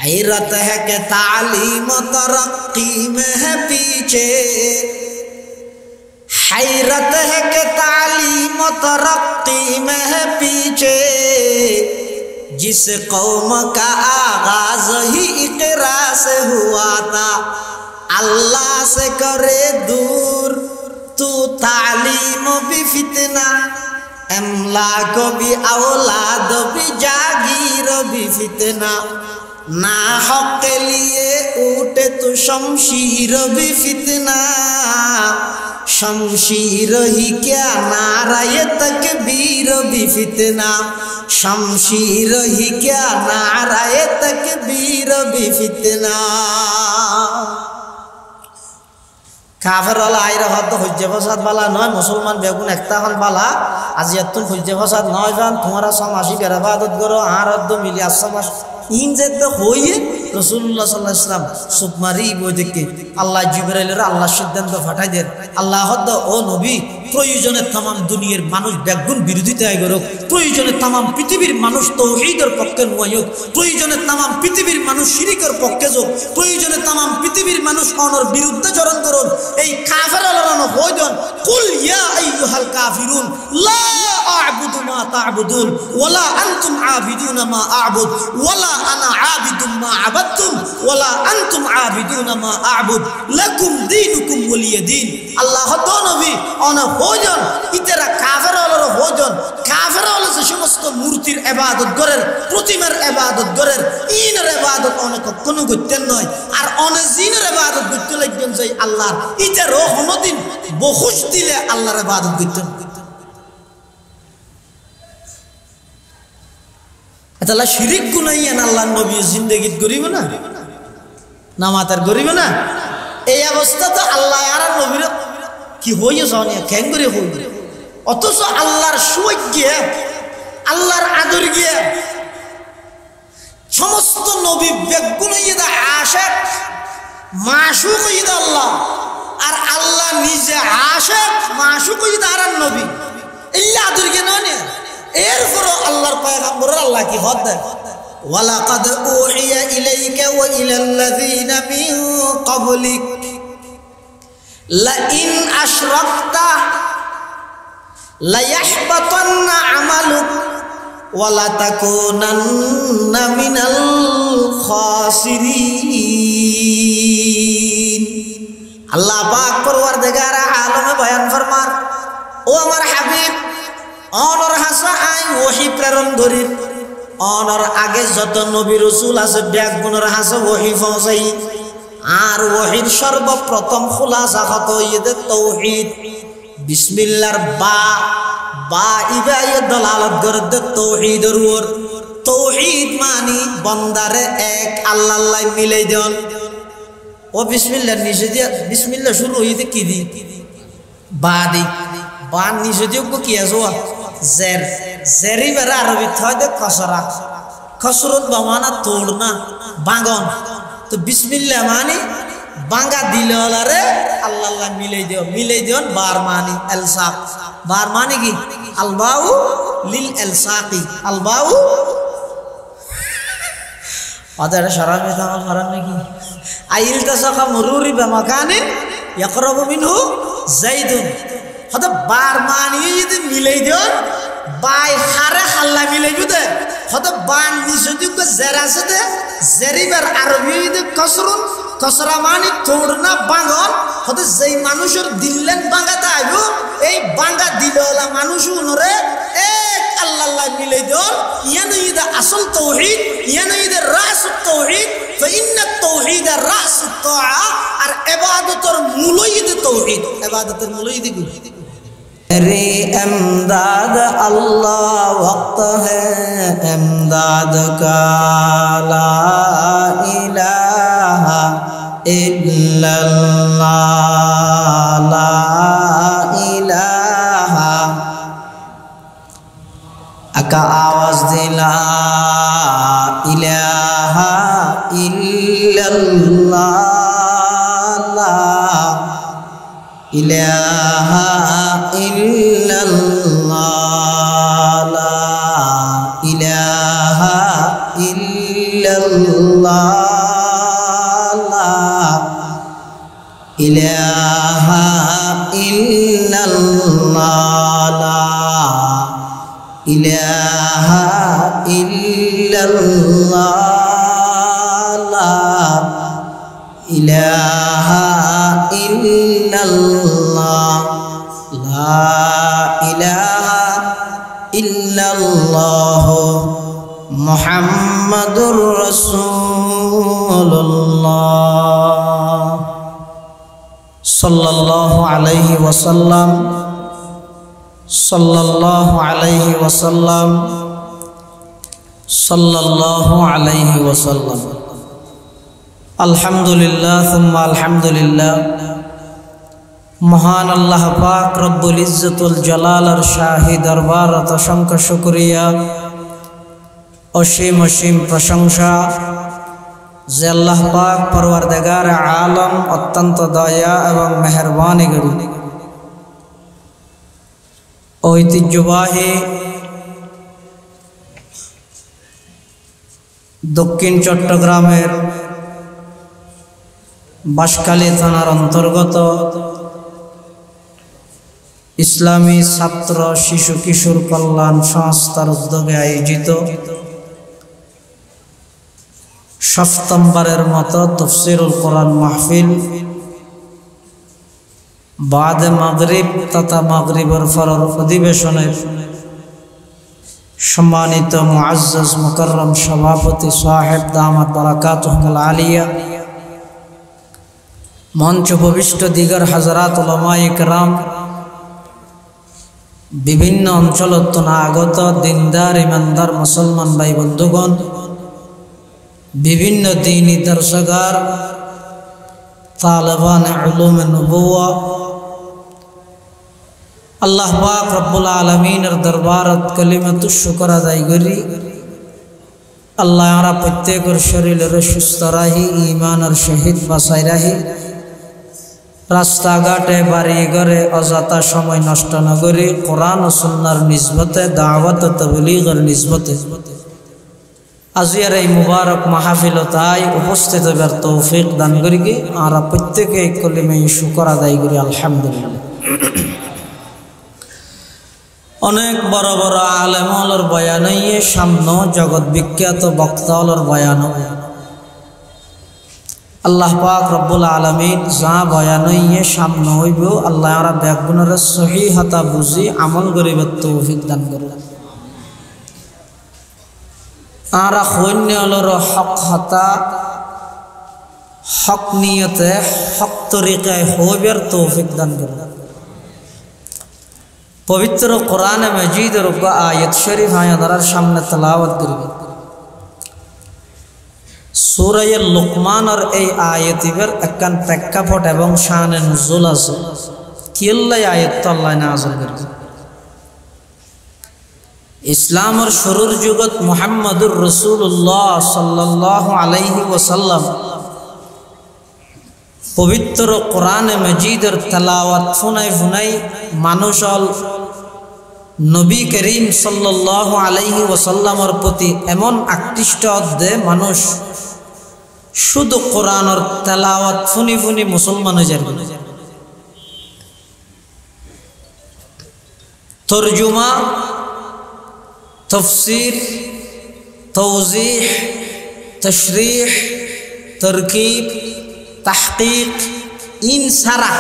हैरत है कि तालीम तरक्की में है पीछे, हैरत है कि तालीम तरक्की में है पीछे, जिस कौम का आगाज ही इकरा से हुआ था, अल्लाह से करे दूर तू तालीम भी फितना, अमलाक भी औलाद भी जागीर भी फितना, ना हक के लिए उठे तो शमशीर भी फितना, शमशीर ही क्या नाराए तकबीर भी फितना, शमशीर ही क्या नाराए तकबीर भी फितना। काफिर वाला आइरा हद हुज्जे फसाद वाला नय मुसलमान बेगुन एकता हन वाला आज यत्तुन हुज्जे फसाद नय जान तुम्हारा समासी बेराबादत करो आर हद मिली आसमास इन जेते होइए রাসূলুল্লাহ সাল্লাল্লাহু আলাইহি ওয়াসাল্লাম সুবমারি বদিকে আল্লাহ জিবরাইলের আল্লাহ সিদ্ধান্ত পাঠাই দেন আল্লাহ হদ ও নবী প্রয়োজনে तमाम দুনিয়ার মানুষ বেগুন বিরোধিতায় করুক প্রয়োজনে तमाम পৃথিবীর মানুষ তাওহীদের পক্ষে নয়ক প্রয়োজনে तमाम পৃথিবীর মানুষ শিরকের পক্ষে যোগ প্রয়োজনে तमाम পৃথিবীর মানুষ অনর বিরুদ্ধে চরণ করুন এই কাফেররা হইদন কুল ইয়া আইয়ুহাল কাফিরুন লা আ'বুদু মা তা'বুদুন ওয়ালা আনতুম আবিদুনা মা আ'বুদ ওয়ালা আনা আবিদুম মা আবাদতুম ওয়ালা আনতুম আবিদুনা মা আ'বুদ লাকুম দীনুকুম ওয়ালিয়া দীন আল্লাহ তো নবী অনা হইজন ইতারা কাফেররা হইজন কাফেররা যে সমস্ত মূর্তির ইবাদত করেন প্রতিমার ইবাদত করেন ইনের ইবাদত অনেক কোনো করতেন নয় আর অনেক জিনের ইবাদত করতে লাগবেন যে আল্লাহর ইতারও কোনদিন বহুশ দিলে আল্লাহর ইবাদত করতেন তাহলে শিরিক গুনাইয়ান আল্লাহর নবী জিন্দেগিত করিব না নামাতার করিব না এই অবস্থা তো আল্লাহ আর নবীর কি হইছে জানিয়া কেন করে হই অথচ আল্লাহর সৌভাগ্য আল্লাহর আদর গিয়া সমস্ত নবী বেগুনাইয়া আশিক মাশুক ইদা আল্লাহ আর আল্লাহ নিজে আশিক মাশুক ইদা আর নবী ইল্লা আদর গিয়া নয় এরপর আল্লাহর পয়গম্বর আল্লাহ কি হদ দেয় ওয়ালাকাদ উহিয়া ইলাইকা ওয়া ইলাল্লাযিনা মিন ক্বাবলিক লা ইন আশরাকতা লা ইয়াহবাতান্না আমালুক ওয়া লা তাকুনান্না মিনাল খাসিরিন আল্লাহ পাক পরওয়ারদিগার আলমে বয়ান ফরমান ও আমার হাবিব অনর হাসা আই ওহী প্রেরণ করি অনর আগে যত নবী রাসূল আছে ব্যাগুনের হাসা ওহী পৌঁছাই আর ওহীর সর্বপ্রথম খুলাসা হতো ইদে তাওহীদ বিসমিল্লাহর বা ইবায়ে দলালত করে তাওহীদের উপর তাওহীদ মানে বান্দারে এক আল্লাহর মিলাই দেন ও বিসমিল্লাহর নিচে দিয়ে বিসমিল্লাহ শুরু হইতে কি দি বা দি বা নিচে দিয়ে কি আছে জের জেরি বেরা আরবি থয়দে খসরা খসরত বামানা তোড়না বাঙ্গন তো বিসমিল্লাহ মানে বাঙ্গা দিললারে আল্লাহ মিলাই দিও বার মানে এলসাক বার মানে কি আলবাউ লিল এলসাকি আলবাউ আদার শরাবে তামাল ফরান নাকি আইল তাসাকা মুরুরি বিমাকানে ইয়াকরাবু মিনহু যাইদুন হদ বার মানে যদি মিলাই দিও বাই হারে হাল্লা মিলাই দিতে হদ বান নিসুদিক জেরাসে দে জেরিবার আরবি দে কসরুন কসরা মানে তোড়না বাঙ্গন হদ যেই মানুষের দিল্লেন বাঙ্গাতে আইব এই বাঙ্গা দিলওয়ালা মানুষ উনরে এক আল্লাহ মিলাই দিও ইয়ানো ইদা আসল তাওহীদ ইয়ানো ইদা রাস তাওহীদ ফাইন্না তাওহীদ রাস তাআ আর ইবাদতের মূলই ইদা তাওহীদ ইবাদতের মূলই ইদা रे इमदाद अल्लाह वक्त है इमदाद का ला इलाहा इल्लल्लाह ला इलाहा आका आवाज दिला इलाहा इल्लल्लाह ला इलाहा ইল্লাল্লাহ লা ইলাহা ইল্লাল্লাহ ইল্লাল্লাহ লা ইলাহা ইল্লাল্লাহ লা ইলাহা ইল্লাল্লাহ লা ইলাহা ইল্লাল্লাহ লা ইলাহা ইল্লাল্লাহ মুহাম্মাদুর রাসূলুল্লাহ সাল্লাল্লাহু আলাইহি ওয়াসাল্লাম সাল্লাল্লাহু আলাইহি ওয়াসাল্লাম সাল্লাল্লাহু আলাইহি ওয়াসাল্লাম আলহামদুলিল্লাহ সুম্মা আলহামদুলিল্লাহ মহান আল্লাহ পাক রব্বুল ইজ্জতুল জালালের শাহী দরবারত অসংখ্য শুকরিয়া অসীম অসীম প্রশংসা যে আল্লাহ পাক পরওয়ারদিগার আলম অত্যন্ত দয়া এবং মেহেরবানি করি ঐতিহ্যবাহী দক্ষিণ চট্টগ্রামের বাঁশখালী থানার অন্তর্গত ইসলামী ছাত্র শিশু কিশোর কল্যাণ সংস্থার উদ্যোগে আয়োজিত সপ্তমবারের মতো তাফসীরুল কোরআন মাহফিল বাদে মাগরিব তথা মাগরিবের ফরর অধিবেশনের সম্মানিত মুআজ্জাজ মুকাররম সভাপতি সাহেব দামাত বারাকাতুহুল আলিয়া মঞ্চ উপবিষ্ট দিগর হযরত উলামায়ে কেরাম বিভিন্ন অঞ্চল আগত দিনদার ইমানদার মুসলমান ভাই বন্ধুগণ বিভিন্ন দ্বীনি দর্শগার তালেবান উলুমে নবুওয়া আল্লাহ পাক রব্বুল আলামিনের দরবারত কালিমাতুশ শুকর আদায় করি আল্লাহ আমরা প্রত্যেকের শরীরের সুস্থ রাহি ঈমানের সহিত বাঁচাই রাহি রাস্তাঘাটে বাড়ি ঘরে অযথা সময় নষ্ট না করি কোরআন ও সুন্নাহর নিসবতে দাওয়াত ও তাবলীগের নিসবতে আজিয়ার এই মুবারক মাহফিলতায় উপস্থিত হবার তৌফিক দান করি আমরা প্রত্যেকে কলিমে শুকর আদায় করি আলহামদুলিল্লাহ। অনেক বড় বড় আলেম হলর বয়ান সামনে জগৎ বিখ্যাত বক্তা হলর বয়ান আল্লাহ পাক রব্বুল আলামিন যা বয়ান সামনে হইব আল্লাহ আমরা ব্যাগুণের সহিহতা বুঝি আমল করিবার তৌফিক দান করুন। আরা সৈন্য হলর হক হতা হক নিয়তে হক তরিকায় হইবার তৌফিক দান করুন। পবিত্র কোরআন মজিদের আয়াত শরীফ আয়াদার সামনে তেলাওয়াত করবে সূরা লুকমানের এই আয়াতের একখান প্রেক্ষাপট এবং শানে নুজুল আছে কি আল্লাহ আয়াত আল্লাহ নাযিল করেছে। ইসলামের শুরুর যুগত মুহাম্মদুর রাসূলুল্লাহ সাল্লাল্লাহু আলাইহি ওয়াসাল্লাম পবিত্র কোরআনে মজিদের তেলাওয়াত শুনাই শুনাই মানুষ নবী করিম সাল্লাল্লাহু আলাইহি ওয়াসাল্লামের প্রতি এমন আকৃষ্ট দে মানুষ শুধু কোরআনের তেলাওয়াত শুনি শুনি মুসলমান হয়ে যাবে। তরজুমা তফসির তওজিহ তশরিহ তরকিব তাহকিক ইন সারা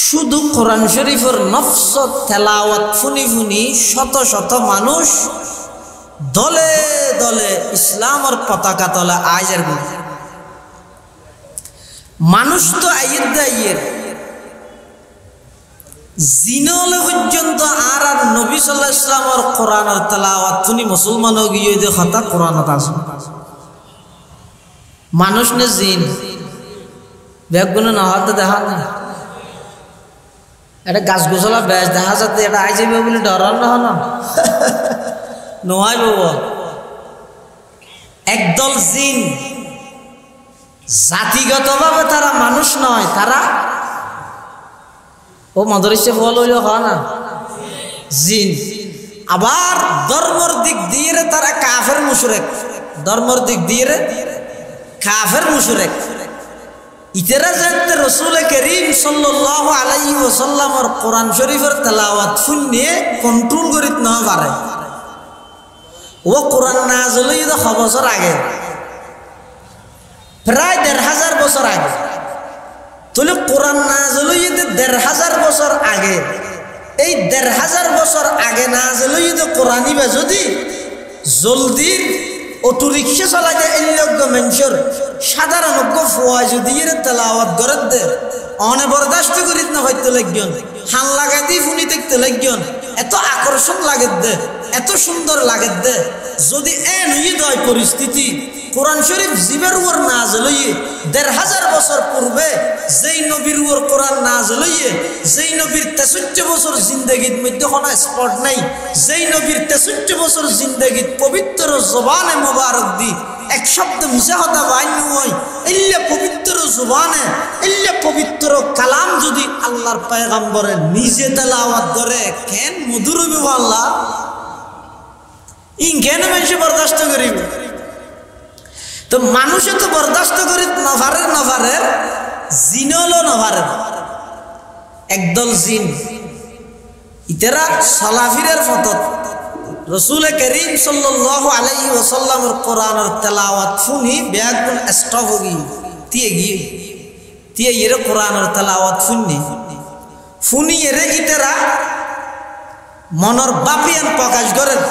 শুধু কোরআন শরীফের নফস তেলাওয়াত শুনি শুনি শত শত মানুষ দলে দলে ইসলামের পতাকা তলে আইজের মানুষ তো আইয়ের জিনলে পর্যন্ত আর নবী সাল্লাল্লাহু আলাইহি ওয়াসাল্লামের কোরআনের তেলাওয়াত শুনি মুসলমান হয়ে গিয়ে যে কথা কোরআনত আছে মানুষ নে জিন ব্যাগগুলো না হাতে দেখা না এটা গাছ গোছলা বেশ দেখা যাতে এটা আই যাবে বলে ডরান না নোয়াই বাবু একদল জিন জাতিগতভাবে তারা মানুষ নয় তারা ও মদরিসে ফল হইল হয় না জিন আবার ধর্মর দিক দিয়ে তারা কাফের মুশরিক ধর্মর দিক দিয়ে কাফের মুশরিক ইতারা জানতে রাসূল করিম সাল্লাল্লাহু আলাইহি ওয়াসাল্লামের কোরআন শরীফের তেলাওয়াত শুনিয়ে কন্ট্রোল করিত না পারে ও কোরআন নাযিল হইতে 6 বছর আগে প্রায় 1500 বছর আগে তাহলে কোরআন নাযিল হইতে 1500 বছর আগে এই 1500 বছর আগে নাযিল হইতে কোরআনই বা যদি জলদি অটো রিকশা চালাইতে এলগ্য মানুষের সাধারণ ফুয়া যদি এর তেলাওয়াত করে দে অনে বরদাস্ত করিত না হইতে লাগজন হাল লাগাই দিয়ে ফুনি দেখতে লাগজন এত আকর্ষণ লাগে দে এত সুন্দর লাগে দে যদি এন হৃদয় পরিস্থিতি কোরআন শরীফ জীবের উপর নাযিল হইয়ে 1500 বছর পূর্বে যেই নবীর উপর কোরআন নাযিল হইয়ে যেই নবীর 63 বছর জিন্দেগীর মধ্যে কোনো স্পট নাই যেই নবীর 63 বছর জিন্দেগীর পবিত্র জবানে মোবারক দি এক শব্দ মিশা কথা বাইন হয় ইল্লা পবিত্র জবানে ইল্লা পবিত্র কালাম যদি আল্লাহর পয়গম্বরে নিজে তেলাওয়াত করে কেন মধুর হবে আল্লাহ ইন কেন মানুষ বরদাস্ত করিবে তো মানুষে তো বরদাস্ত করি নভারের জিনলো নভারের একদল জিন ইতারা সালাফিরের ফতত রাসূল করিম সাল্লাল্লাহু আলাইহি ওয়াসাল্লামের কোরআনের তেলাওয়াত শুনি বেগুন স্টপ হই তিয়ে এর কোরআনের তেলাওয়াত শুনি এর ইতারা মনের বাপিয়ান প্রকাশ করেন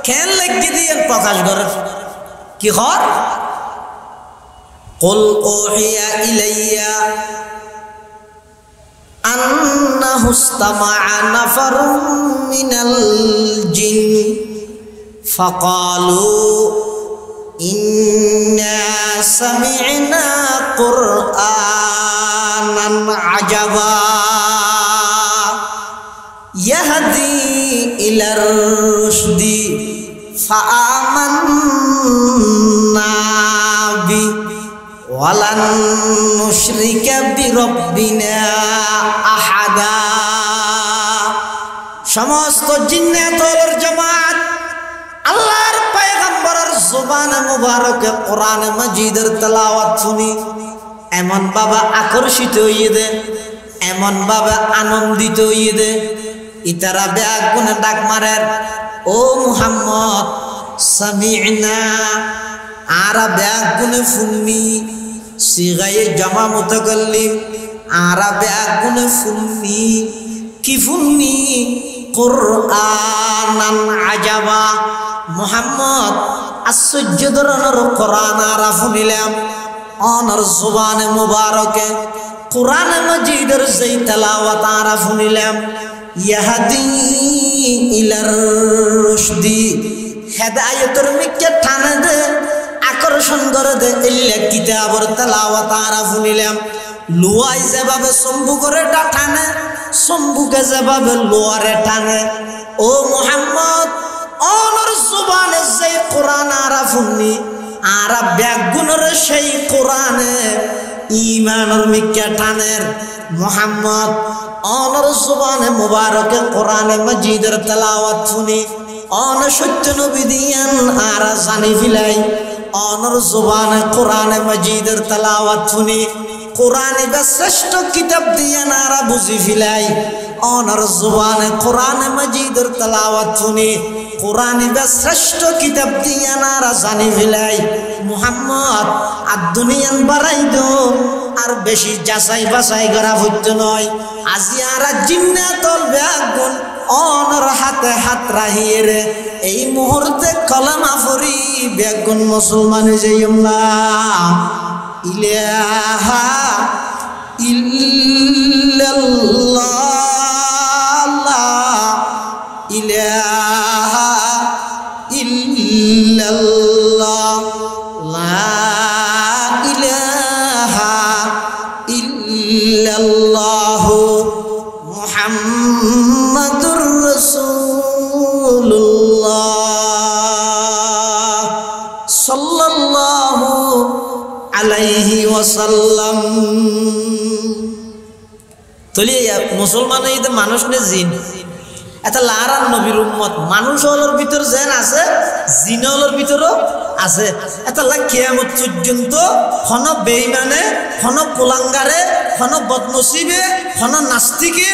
কেন লাগি দিয়েন প্রকাশ করেন কি হর قل أوحي إلي أنه استمع نفر من الجن فقالوا إنا سمعنا قرآنا عجبا يهدي إلى الرشد فآمنا به ولن نشرك بربنا أحدا সমস্ত জিন্নাতুল জামাত আল্লাহর পয়গম্বরের জবানে মুবারকে কোরআন মাজিদের তেলাওয়াত শুনি এমন ভাবে আকর্ষিত হইয়ে দে এমন ভাবে আনন্দিত হইয়ে দে ইতারা বেগুনে ডাক মারের ও মুহাম্মদ সামি'না আরা বেগুনে ফুন্নি সিগায়ে জামা মুতাকাল্লিম আরা বেগুনে ফুন্নি কি ফুন্নি কুরআনান আজাবা মুহাম্মদ আশ্চর্য ধরনের কোরআন আরা ফুনিলাম অনর জবানে মুবারকে কোরআন মাজিদের যেই তেলাওয়াত আরা ফুনিলাম ইয়াহদি ইলার রুশদি হেদায়েতের মিকে টানে দে আকর্ষণ করে দে ইল্লা কিতাবর তেলাওয়াত আরা ফুনিলাম লুয়াই যেভাবে সম্বু করে টানে সম্বুকে যেভাবে লোয়ারে টানে ও মুহাম্মদ অনর জবানে যে কোরআন আরা ফুননি আরা ব্যাগুনের সেই কোরআনে ঈমানের মিকে টানের মুহাম্মদ অনর জবানে মুবারকে কোরআনে মাজিদের তেলাওয়াত শুনি অন সত্য নবী দিয়ান আরা জানি ফিলাই অনর জবানে কোরআনে মাজিদের তেলাওয়াত শুনি কোরআনে বা শ্রেষ্ঠ কিতাব দিয়ান আরা বুঝি ফিলাই অনর জবানে কোরআনে মাজিদের তেলাওয়াত শুনি কোরআনে বা শ্রেষ্ঠ কিতাব দিয়ান আরা জানি ফিলাই মুহাম্মদ আর দুনিয়ান বাড়াই দো আর বেশি যাচাই বাছাই করা হইতো নয় আজি আরা জিন্নাতুল বেগুন অনর হাতে হাত রাহিয়ে রে এই মুহূর্তে কলমা পড়ি বেগুন মুসলমান যাইমলা ইলাহা ইল্লাল্লাহ ইলাহা ইল্লাল্লাহ লা ইলাহা ইল্লাল্লাহ মুহাম্মাদুর রাসূলুল্লাহ সাল্লাল্লাহু আলাইহি ওয়াসাল্লাম তলিয়া মুসলমান এই মানুষ নে জিন এটা লারান নবীর উম্মত মানুষ হলোর ভিতর যেন আছে জিন হলোর ভিতরও আছে। এটা কিয়ামত পর্যন্ত খন বেঈমানে, খন কুলাঙ্গারে, খন বদনসিবে, খন নাস্তিকে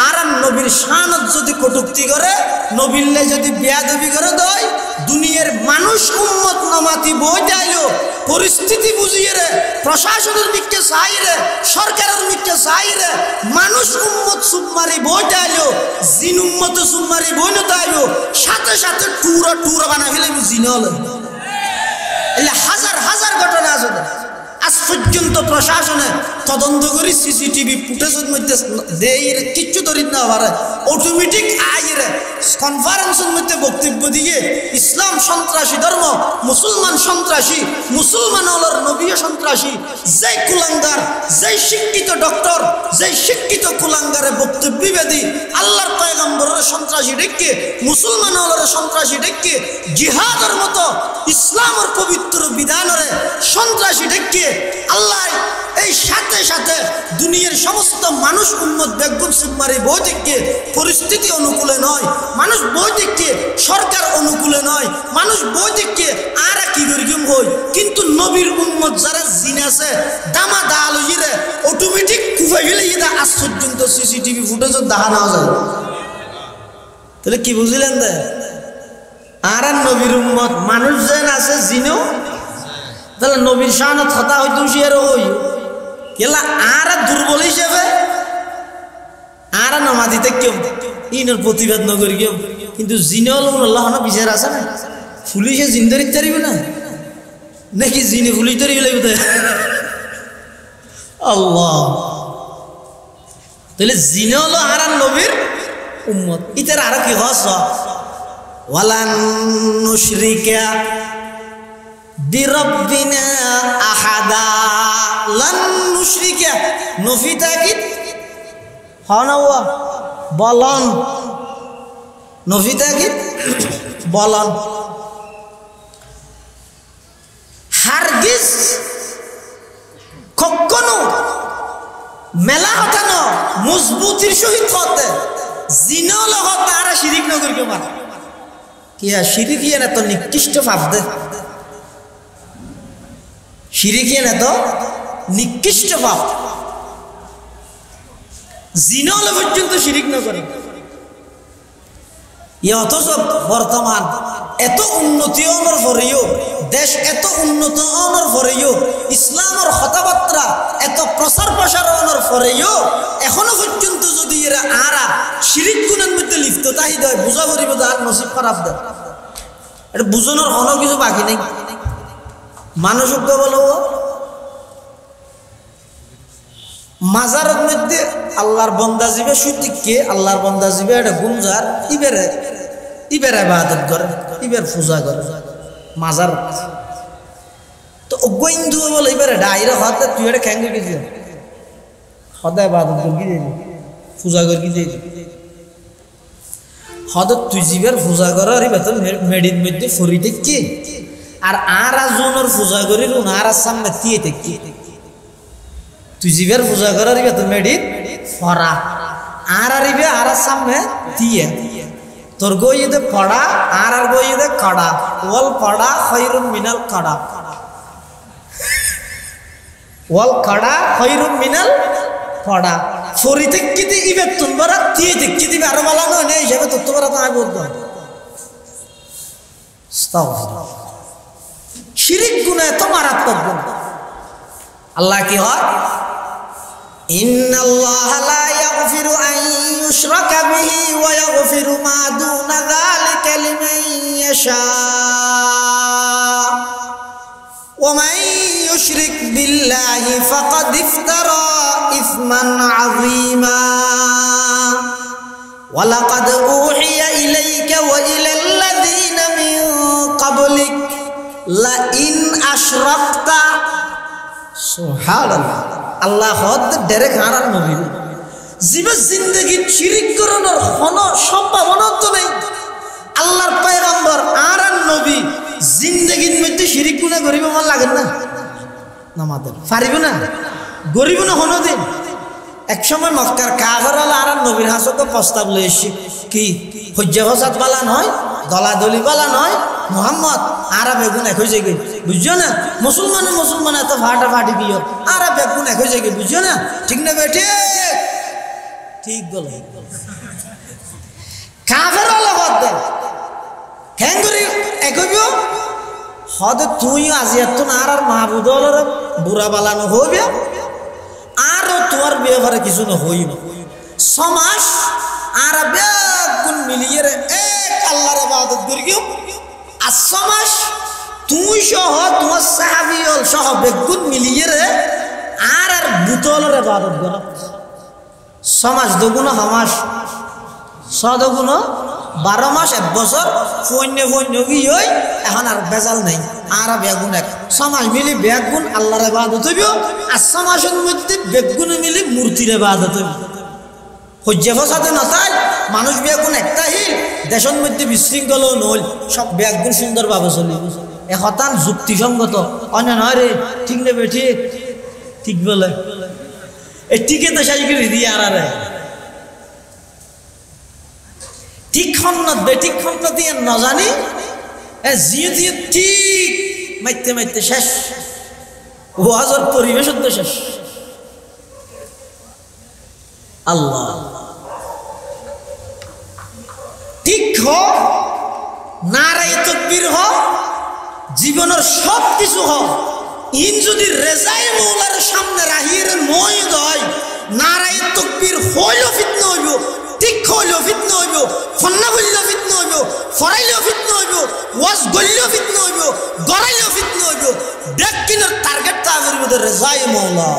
আর নবীর শানত যদি কটূক্তি করে, নবীল্লে যদি বেয়াদবি করে দেয়, দুনিয়ার মানুষ উম্মত নামাতি বই যাইলো পরিস্থিতি বুঝিয়ে রে, প্রশাসনের দিককে চাই রে, সরকারের দিককে চাই রে, মানুষ উম্মত সুবমারি বই যাইলো, জিন উম্মত সুবমারি বই না তাইলো, সাথে সাথে টুরা টুরা বানা ফেলে জিন হলো। এলে হাজার হাজার ঘটনা আছে। আজ পর্যন্ত প্রশাসনে তদন্ত করে সিসিটিভি ফুটেজের মধ্যে দেয়ের কিচ্ছু ধরিত না পারে, অটোমেটিক আইরে কনফারেন্সের মধ্যে বক্তব্য দিয়ে ইসলাম সন্ত্রাসী ধর্ম, মুসলমান সন্ত্রাসী, মুসলমান হলর নবীয় সন্ত্রাসী, যে কুলাঙ্গার, যে শিক্ষিত ডক্টর, যে শিক্ষিত কুলাঙ্গারে বক্তব্য বেদি আল্লাহর পয়গম্বরের সন্ত্রাসী ডেকে, মুসলমান হলর সন্ত্রাসী ডেকে, জিহাদের মতো ইসলামের পবিত্র বিধানরে সন্ত্রাসী ডেকে আল্লাহ এই সাথে সাথে দুনিয়ার সমস্ত মানুষ উম্মত বেগুন সুবমারি বই দেখে পরিস্থিতি অনুকূলে নয়, মানুষ বই দেখে সরকার অনুকূলে নয়, মানুষ বই দেখে আর কি করিম হই, কিন্তু নবীর উম্মত যারা জিন আছে দামা দাল হইরে অটোমেটিক কুফাই ফেলে ইদা আজ পর্যন্ত সিসিটিভি ফুটেজ দেখা নেওয়া যায়। তাহলে কি বুঝলেন দে আর নবীর উম্মত মানুষ যেন আছে জিনও, তাহলে নবীর শানত হতা হইতো শিয়ার হই কেলা আর দুর্বল হিসেবে আর নামাজিতে কেউ ইনের প্রতিবাদ নগরী কেউ, কিন্তু জিনে হল আল্লাহ বিচার আছে না, পুলিশে জিন ধরে তারিবে না নাকি জিনে পুলিশ ধরে গেলে আল্লাহ। তাহলে জিনে হলো আর নবীর উম্মত। ইতার আর কি হস ওয়ালান নুশরিকা বিরব্বিনা আহাদা, লান নুশরিকা নফি তাকিদ হনওয়া বলন, নফি তাকিদ বলন, হারগিজ কখনো মেলা হতানো মজবুতির সহিত হতে জিন লগত আর শিরিক নগর কে মার কিয়া শিরিক ইয়ে না তো নিকৃষ্ট ভাব দে, শিরিক ইয়ে না তো নিকৃষ্ট ভাব, জিন হলে পর্যন্ত শিরিক না করে। অথচ বর্তমান এত উন্নতি অনর পরেও, দেশ এত উন্নত অনর পরেও, ইসলামের কথাবার্তা এত প্রচার প্রসার অনর পরেও এখনো পর্যন্ত যদি এরা আরা শিরিক গুণের মধ্যে লিপ্ত তাই দেয়, বুঝা করিব আর নসিব খারাপ দেয়, এটা বুঝানোর কোনো কিছু বাকি নেই। মানুষজ্ঞ বলো মাজারের মধ্যে আল্লাহর বন্দা জীবে সুতিককে আল্লাহর বন্দা জীবে এটা গুমজার ইবেরে ইবাদত করে, ইবের পূজা করে মাজার। তো অজ্ঞ বলে এবারে ডাইরে হতে তুই এটা খ্যাঙ্গে গেছি সদায় ইবাদত করি যাই পূজা করি যাই হদ তুই জীবের পূজা করার এবার তো মেডির মধ্যে ফরি দেখি আর জনের পূজা করি আর সামনে দিয়ে দেখি তুই জীবের পূজা করার এবার তো মেডির ফরা আর ইবে আর সামনে দিয়ে তোর গইতে পড়া আর গইতে কড়া ওয়াল পড়া খৈরুম মিনাল কড়া, ওয়াল কড়া খৈরুম মিনাল পড়া। ফরি দেখি দিবে তোমরা দিয়ে দেখি দিবে আরো বলা নয় না হিসাবে তো তোমরা তো আমি বলতো শিরিক গুনাহ এত মারাত্মক গুণ। আল্লাহ কি হয় ইন্নাল্লাহা লা ইয়াগফিরু আন ইউশরাকা বিহি ওয়া ইয়াগফিরু মা দুনা যালিকা লিমান ইয়াশা ওয়া মান ইউশরিক বিল্লাহি ফাকাদ ইফতারা ইসমান আযীমা ওয়া লাকাদ উহিয়া ইলাইকা ওয়া ইলাল লাযীনা মিন ক্বাবলিক লা ইন আশরাকতা সুবহানাল্লাহ। আল্লাহ হদ ডাইরেক্ট হারার নবী জীবে জিন্দেগি শিরিক করানোর কোনো সম্ভাবনা তো নেই। আল্লাহর পয়গম্বর আর নবী জিন্দেগির মধ্যে শিরিক গুনাহ করিব মন লাগে না, নামাদের পারিব না, গরিব না হনো দিন এক সময় মক্কার কাফেররা আর নবীর হাসকে প্রস্তাব লয়ে এসে কি হজ্জে হসাদ বালা নয় দলাদলি বালা নয় মোহাম্মদ আরা বেগুন এক হয়ে যায় বুঝছো না মুসলমান এত ফাটাফাটি দিও আরা বেগুন এক হয়ে যায় বুঝছো না ঠিক না বেঠে ঠিক বলো কাফেররা বাদ দেন কেন করি একইও হদ তুই আজি এত না আর মাহবুদর বুড়া বালানো হইবে আর তোমার ব্যবহারে কিছু না হইব সমাজ আর বেগুন মিলিয়ে এক আল্লাহর ইবাদত করিও আর সমাজ তুই সহ তোমার সাহাবীল সহ বেগুন মিলিয়ে আর বুতলের ইবাদত কর সমাজ দুগুণ হমাস সদগুণ 12 মাস 1 বছর ফৈন্য কি হই এখন আর বেজাল নাই আর বেগুন এক সমাজ মিলি বেগুন আল্লাহর ইবাদত হইব আর সমাজের মধ্যে বেগুন মিলি মূর্তির ইবাদত হইব হজ্জে ফসাদে নতাই মানুষ বেগুন একটা হিল দেশের মধ্যে বিশৃঙ্খল নল সব বেগুন সুন্দরভাবে চলিব এ হতান যুক্তিসঙ্গত অন্য নয় রে ঠিক নেবে ঠিক বলে এই টিকে তো সাইকেল দিয়ে আর ঠিক খন্নত বেঠিক খন্ত দিয়ে ন জানি জিয়ে দিয়ে ঠিক মাইতে শেষ ওয়াজের পরিবেশ তো শেষ আল্লাহ ঠিক হ নারায়ে তাকবীর হ জীবনের সব কিছু হ ইন যদি রেজায়ে মওলার সামনে রাহিয়ে নয় দয় নারায়ে তাকবীর হইল ফিতনা হইব ঠিক হইল ফিতনা হইব ফন্না বলল ফিতনা হইব ফরাইল ফিতনা হইব ওয়াজ গল্ল ফিতনা হইব গরাইল ফিতনা হইব দেখ কিনার টার্গেট তাগের মধ্যে রেজায়ে মওলা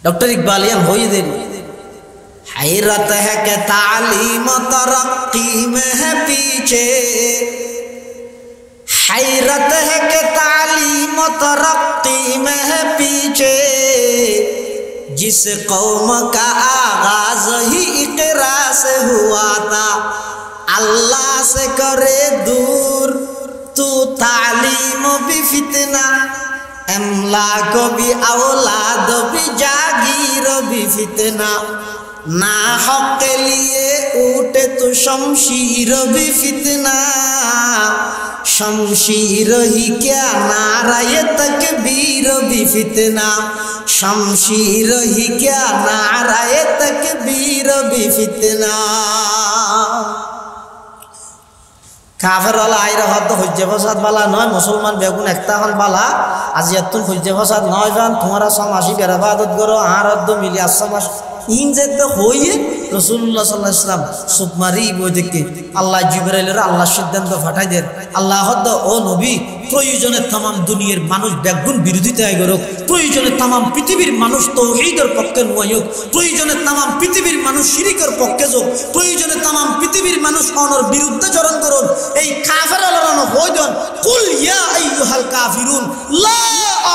डॉक्टर इकबालियन हो ही देनी हैरत है कि तालीम तरक्की में है पीछे हैरत है कि तालीम तरक्की में है पीछे जिस कौम का आगाज ही इकरा से हुआ था अल्लाह से करे दूर तू तालीम भी फितना अमलाक भी औलाद भी जागीर भी फितना ना हक के लिए उठे तो शमशीर भी फितना शमशीर ही क्या नाराये तकबीर भी फितना शमशीर ही क्या नाराये तकबीर भी फितना কাফের ওলা আইরা হদ হজ্জে ফসাদ বালা নয় মুসলমান বেগুন একটা হন বালা আজি এত হজ্জে ফসাদ নয় জান তোমরা সমাসি বেরাবাদত করো আর হদ মিলি আসমাস ইন যেতে হইয়ে রাসূলুল্লাহ সাল্লাল্লাহু আলাইহি ওয়াসাল্লাম সুকমারি বইদিকে আল্লাহ জিবরাইলের আল্লাহ সিদ্ধান্ত পাঠাই দেন আল্লাহ হদ ও নবী প্রয়োজনে तमाम দুনিয়ার মানুষ বেগুন বিরোধিতায় করুক প্রয়োজনে तमाम পৃথিবীর মানুষ তাওহীদের পক্ষে নয়ক প্রয়োজনে तमाम পৃথিবীর মানুষ শিরকের পক্ষে যোগ প্রয়োজনে तमाम পৃথিবীর মানুষ অনর বিরুদ্ধে চরণ করুন এই কাফেররা হইদন কুল ইয়া আইয়ুহাল কাফিরুন লা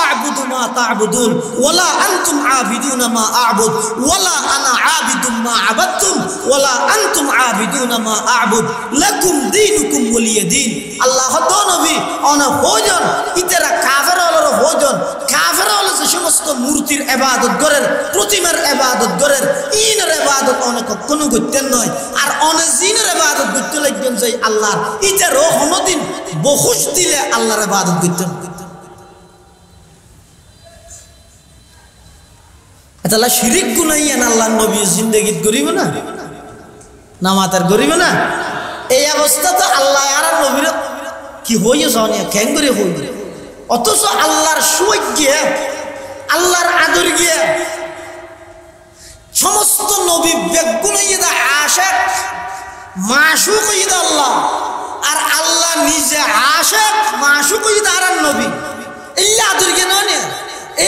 আ'বুদু মা তা'বুদুন ওয়ালা আনতুম আবিদুনা মা আ'বুদ ওয়ালা আনা আবিদুম মা আবাদতুম ওয়ালা আনতুম আবিদুনা মা আ'বুদ লাকুম দীনুকুম ওয়ালিয়া দীন আল্লাহ তো নবী অন হইজন ইতারা কাফেররা হইজন কাফেররা যে সমস্ত মূর্তির ইবাদত করেন প্রতিমার ইবাদত করেন ইনের ইবাদত অনেক কোনো করতেন নয় আর অনেক জিনের ইবাদত করতে লাগবেন যে আল্লাহর ইতারও কোনদিন বহুশ দিলে আল্লাহর ইবাদত করতেন তাহলে শিরিক গুনাইয়ান আল্লাহর নবী জিন্দেগি করিব না নামাতার করিব না এই অবস্থা তো আল্লাহ আর নবীর কি হইয়ে জানিয়া কেন করে হইবে অথচ আল্লাহর সুখ গিয়ে আল্লাহর আদর গিয়ে সমস্ত নবী বেগুনাইয়া আশিক মাশুক হইয়া আল্লাহ আর আল্লাহ নিজে আশিক মাশুক হইয়া আর নবী ইল্লা আদর গিয়ে নয়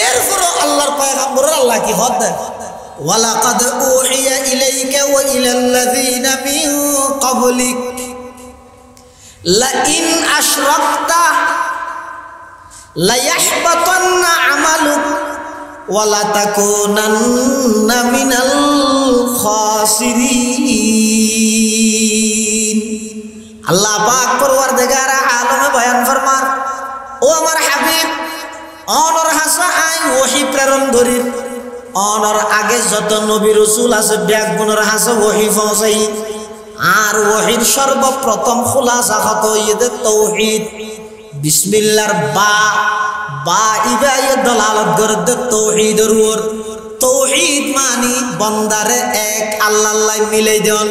এরপরও আল্লাহর পয়গম্বর আল্লাহ কি হদ দেয় ওয়ালাকাদ উহিয়া ইলাইকা ওয়া ইলাল্লাযীনা মিন ক্বাবলিক লাইন আশরাকতা লায়াহবাতান্না আমালুক ওয়া লাতাকুনান্না মিনাল খাসিরিন আল্লাহ পাক পরওয়ারদিগার আলমে বয়ান ফরমান ও আমার হাবিব অনর হাসা আই ওহী প্রেরণ করি অনর আগে যত নবী রাসূল আছে ব্যাগুনের হাসে ওহী পৌঁছাই আর ওহীর সর্বপ্রথম খুলাসা হতো ইদে তাওহীদ বিসমিল্লাহর বা ইবায়ে দলালত করে তাওহীদের উপর তাওহীদ মানে বন্দারে এক আল্লাহ মিলাই দেন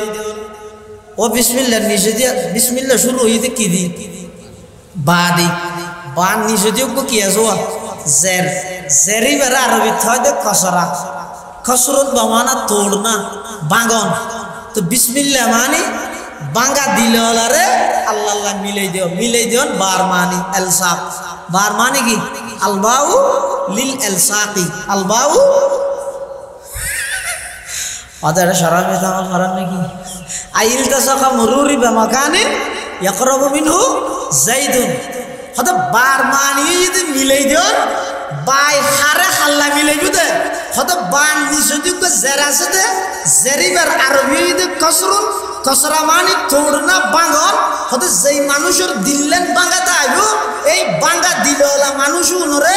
ও বিসমিল্লাহ নিচে দিয়ে বিসমিল্লাহ শুরু হইতে কি দি বা দি বা নিচে দিয়ে কি আছে জের জেরি বের আরবি হয় দে খসরা খসরত বামানা তোড়না বাঙ্গন তো বিসমিল্লাহ মানে বাঙ্গা দিলরে আল্লাহ মিলাই দিও বার মানি এলসাক বার মানে কি আলবাউ লিল এলসাকি আলবাউ আদার শরাবে তামাল হারাম নাকি আইল তাসাকা মুরুরি বিমাকানিন ইয়াকরাবু মিনহু যাইদুন হদা বার মানি যদি মিলাই দিও বাই হারে হাল্লা মিলাই দিতে হদা বান নিসুদি কো জেরাসে দে জেরিবার আরবি দে কসরুন কসরা মানি তোড়না বাঙ্গন হদা যেই মানুষের দিল্লেন বাঙ্গাতে আইবো এই বাঙ্গা দিলওয়ালা মানুষ উনরে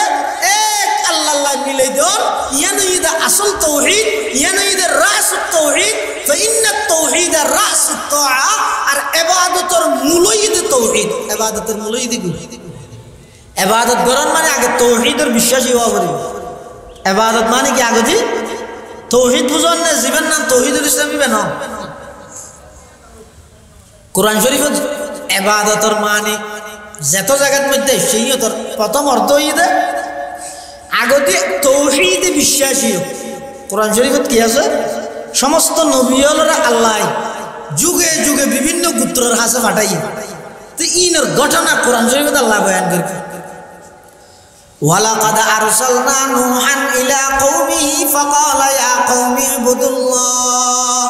এক আল্লাহ মিলাই দিও ইয়ানো ইদা আসল তাওহীদ ইয়ানো ইদা রাসুত তাওহীদ فإن التوحيد رأس الطاعة আর ইবাদতের মূলই ইদে তাওহীদ ইবাদতের মূলই ইদে কি ইবাদত করার মানে আগে তাওহীদের বিশ্বাসী হওয়া পড়বে ইবাদত মানে কি আগে দি তাওহীদ বুঝন না জীবন নাম তাওহীদুল ইসলামী বেন কোরআন শরীফ ইবাদতের মানে যত জায়গার মধ্যে সেই তোর প্রথম অর্থ হইতে আগে দি তাওহীদে বিশ্বাসী কোরআন শরীফত কি আছে সমস্ত নবীরা আল্লাহ যুগে যুগে বিভিন্ন গোত্রের হাসে পাঠাই তো ইনের ঘটনা কোরআন শরীফে আল্লাহ বয়ান করে ওয়ালাকাদ আরসালনা নূহান ইলা কওমিহি ফাকালা ইয়া কওমি ইবুদুল্লাহ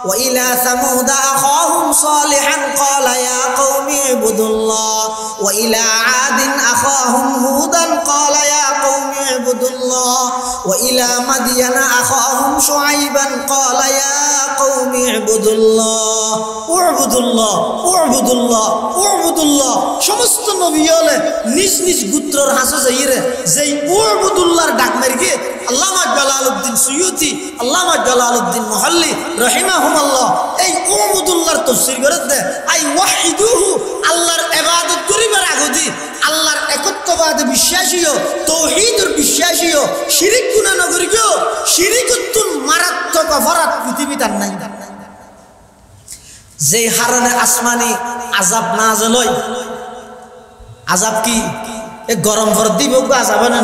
ওয়া ইলা সামুদ আখাহুম সালিহান ক্বালা ইয়া কওমি ইবুদুল্লাহ ওয়া ইলা আদিন আখাহুম হুদান ক্বালা ইয়া কওমি ইবুদুল্লাহ ওয়া ইলা মাদিয়ানা আখাহুম শুআইবান ক্বালা ইয়া কওমি ইবুদুল্লাহ উবুদুল্লাহ উবুদুল্লাহ উবুদুল্লাহ সমস্ত নবী হলে নিজ নিজ গোত্রের হাসে যাইরে যেই উবুদুল্লাহর ডাক মারিকে আল্লামা জালালউদ্দিন সুয়ুতি আল্লামা জালালউদ্দিন মুহাল্লি রাহিমাহুমাল্লাহ এই উবুদুল্লাহর তাফসীর করে দে আই ওয়াহিদুহু আল্লাহর ইবাদত করিবার আগদি আল্লাহর একত্ববাদে বিশ্বাসীও তাওহীদের বিশ্বাসীও শিরিক গুনাহ নগরিও শিরিকতুল মারাত্মক অপরাধ পৃথিবীতে নাই যে হারনে আসমানি আযাব নাযিল হয় আযাব কি এ গরম ভর দিব আযাব না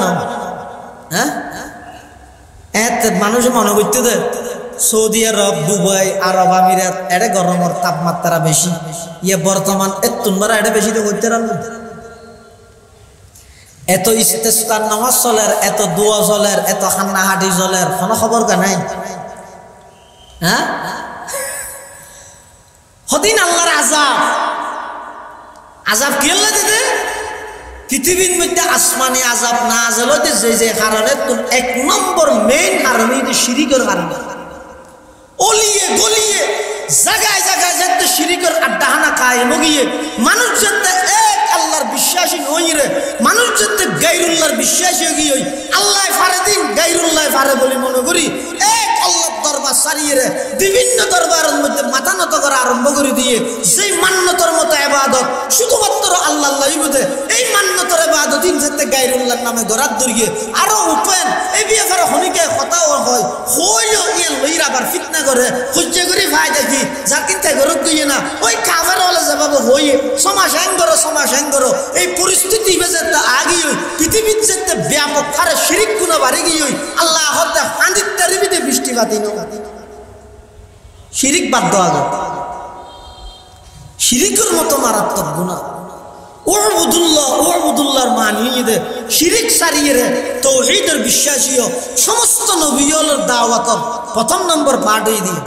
হ্যাঁ এত মানুষ মনে করতে দে সৌদি আরব দুবাই আরব আমিরাত এটা গরমের তাপমাত্রা বেশি ইয়ে বর্তমান এতুনবার এটা বেশি তো করতে রাখবো এত ইস্তেস্কার নামাজ চলের এত দোয়া চলের এত হান্নাহাটি চলের কোনো খবর কা নাই হ্যাঁ হদিন আল্লাহর আযাব কি আল্লাহ দিতে পৃথিবীর মধ্যে আসমানি আযাব নাযিল হইতে যে কারণে তুমি এক নম্বর মেইন কারণ হইতে শিরিকের কারণে অলিয়ে গলিয়ে জায়গায় জায়গায় যাতে শিরিকের আড্ডাহানা কায়েম গিয়ে মানুষ যাতে এক আল্লাহর বিশ্বাসী নইরে মানুষ যাতে গায়রুল্লাহর বিশ্বাসী গিয়ে আল্লাহ ফারে দিন গায়রুল্লাহ ফারে বলে মনে করি এক আল্লাহর দরবার সারিয়ে বিভিন্ন দরবারের মধ্যে মাথা নত করা আরম্ভ করে দিয়ে সেই মান্যতার মতো ইবাদত শুধুমাত্র আল্লাহই বুঝে এই মান্যতার ইবাদত যাতে গায়রুল্লাহর নামে গরাত ধরিয়ে আরো উপেন এই ব্যাপারে হনিকে কথাও হয় হইও ইয়ে লইরা আবার ফিতনা করে খুঁজে করে ভাই দেখি যা কিনতে গরত দিয়ে না ওই কাভার হলে যাবো হইয়ে সমাজ হ্যাং করো এই পরিস্থিতি যেতে আগে পৃথিবীর যেতে ব্যাপক হারে শিরিক গুনাহ বাড়ি গিয়ে আল্লাহ হতে হাঁদির তারিবিতে বৃষ্টিপাত শিরিক বাদ দেওয়া গেল শিরিকের মতো মারাত্মক গুনাহ উবুদুল্লাহর মানিয়ে দে শিরিক সারিয়ে রে তাওহীদের বিশ্বাসীও সমস্ত নবীর দাওয়াত প্রথম নম্বর পাঠই দিয়ে